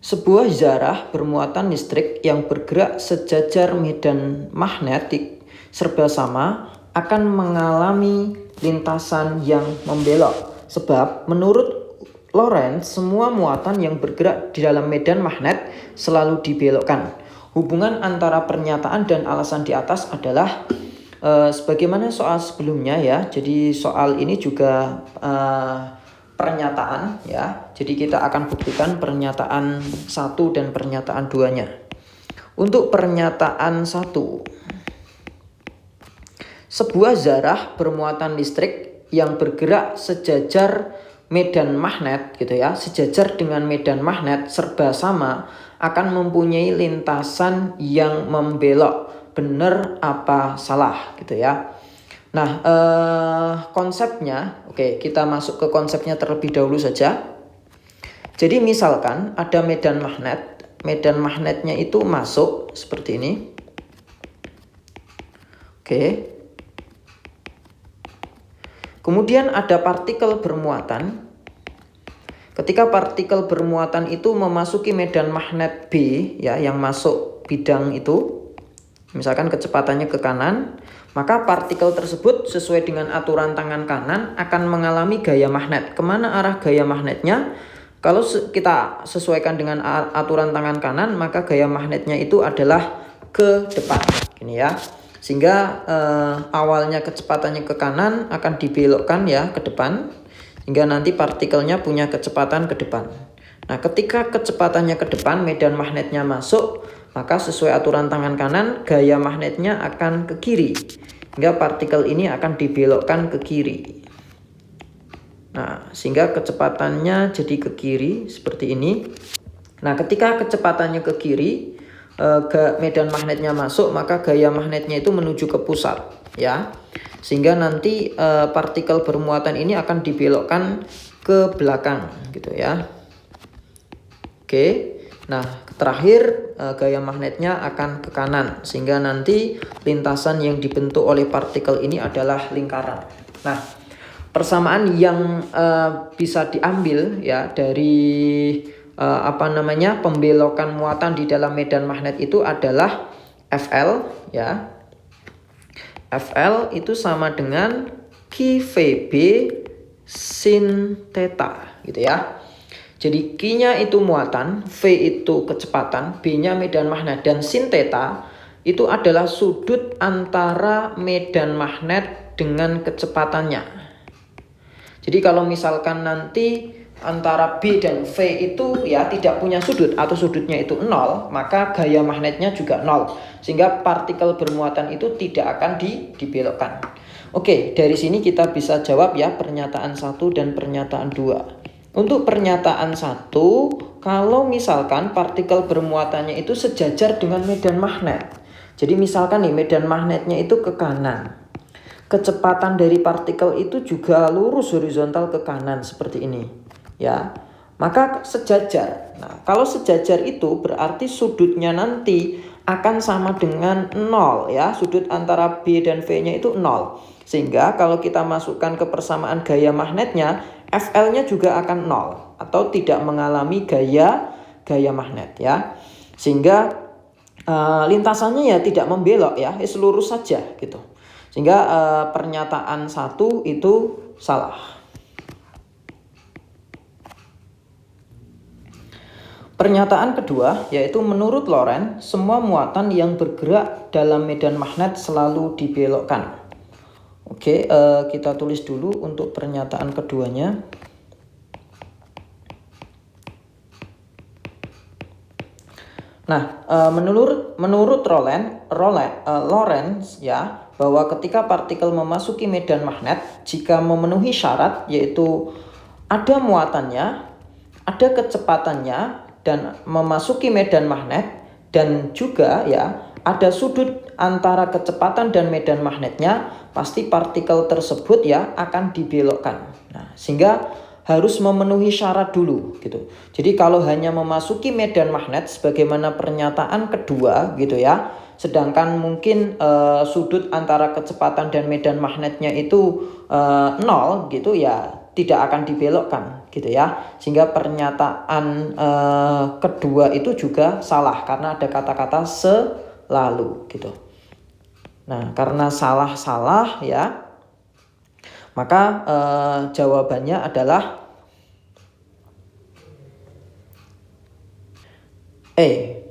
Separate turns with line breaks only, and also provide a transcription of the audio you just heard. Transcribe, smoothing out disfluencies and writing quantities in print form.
Sebuah zarah bermuatan listrik yang bergerak sejajar medan magnetik serba sama akan mengalami lintasan yang membelok. Sebab menurut Lorentz, semua muatan yang bergerak di dalam medan magnet selalu dibelokkan. Hubungan antara pernyataan dan alasan di atas adalah sebagaimana soal sebelumnya ya. Jadi soal ini juga pernyataan ya. Jadi kita akan buktikan pernyataan 1 dan pernyataan 2-nya. Untuk pernyataan 1, sebuah zarah bermuatan listrik yang bergerak sejajar medan magnet gitu ya, sejajar dengan medan magnet serba sama akan mempunyai lintasan yang membelok. Benar apa salah gitu ya. Nah, konsepnya, oke, kita masuk ke konsepnya terlebih dahulu saja. Jadi misalkan ada medan magnetnya itu masuk seperti ini. Oke. Kemudian ada partikel bermuatan. Ketika partikel bermuatan itu memasuki medan magnet B ya, yang masuk bidang itu, misalkan kecepatannya ke kanan, maka partikel tersebut sesuai dengan aturan tangan kanan akan mengalami gaya magnet. Kemana arah gaya magnetnya? Kalau kita sesuaikan dengan aturan tangan kanan, maka gaya magnetnya itu adalah ke depan. Ini ya. Sehingga awalnya kecepatannya ke kanan akan dibelokkan ya ke depan. Hingga nanti partikelnya punya kecepatan ke depan. Nah, ketika kecepatannya ke depan, medan magnetnya masuk, maka sesuai aturan tangan kanan, gaya magnetnya akan ke kiri. Hingga partikel ini akan dibelokkan ke kiri. Nah, sehingga kecepatannya jadi ke kiri seperti ini. Nah, ketika kecepatannya ke kiri, medan magnetnya masuk, maka gaya magnetnya itu menuju ke pusat ya. Sehingga nanti partikel bermuatan ini akan dibelokkan ke belakang gitu ya. Oke. Nah, terakhir gaya magnetnya akan ke kanan, sehingga nanti lintasan yang dibentuk oleh partikel ini adalah lingkaran. Nah, persamaan yang bisa diambil ya dari pembelokan muatan di dalam medan magnet itu adalah Fl ya. Fl itu sama dengan Q/V/B sin theta gitu ya. Jadi Q-nya itu muatan, V itu kecepatan, B-nya medan magnet, dan sin theta itu adalah sudut antara medan magnet dengan kecepatannya. Jadi kalau misalkan nanti antara B dan V itu ya tidak punya sudut atau sudutnya itu 0, maka gaya magnetnya juga 0. Sehingga partikel bermuatan itu tidak akan dibelokkan. Oke, dari sini kita bisa jawab ya pernyataan 1 dan pernyataan 2. Untuk pernyataan 1, kalau misalkan partikel bermuatannya itu sejajar dengan medan magnet. Jadi misalkan nih medan magnetnya itu ke kanan. Kecepatan dari partikel itu juga lurus horizontal ke kanan seperti ini. Ya, maka sejajar. Nah, kalau sejajar itu berarti sudutnya nanti akan sama dengan 0 ya. Sudut antara B dan V-nya itu 0. Sehingga kalau kita masukkan ke persamaan gaya magnetnya, Fl-nya juga akan 0 atau tidak mengalami gaya magnet ya. Sehingga lintasannya ya tidak membelok ya, lurus saja gitu. Sehingga pernyataan 1 itu salah. Pernyataan kedua yaitu menurut Lorentz, semua muatan yang bergerak dalam medan magnet selalu dibelokkan. Oke, kita tulis dulu untuk pernyataan keduanya. Nah, menurut Lorentz ya, bahwa ketika partikel memasuki medan magnet, jika memenuhi syarat yaitu ada muatannya, ada kecepatannya, dan memasuki medan magnet, dan juga ya ada sudut antara kecepatan dan medan magnetnya, pasti partikel tersebut ya akan dibelokkan. Nah, sehingga harus memenuhi syarat dulu gitu. Jadi kalau hanya memasuki medan magnet sebagaimana pernyataan kedua gitu ya, sedangkan mungkin sudut antara kecepatan dan medan magnetnya itu 0 gitu ya, tidak akan dibelokkan gitu ya. Sehingga pernyataan kedua itu juga salah karena ada kata-kata selalu gitu. Nah, karena salah ya, maka jawabannya adalah E.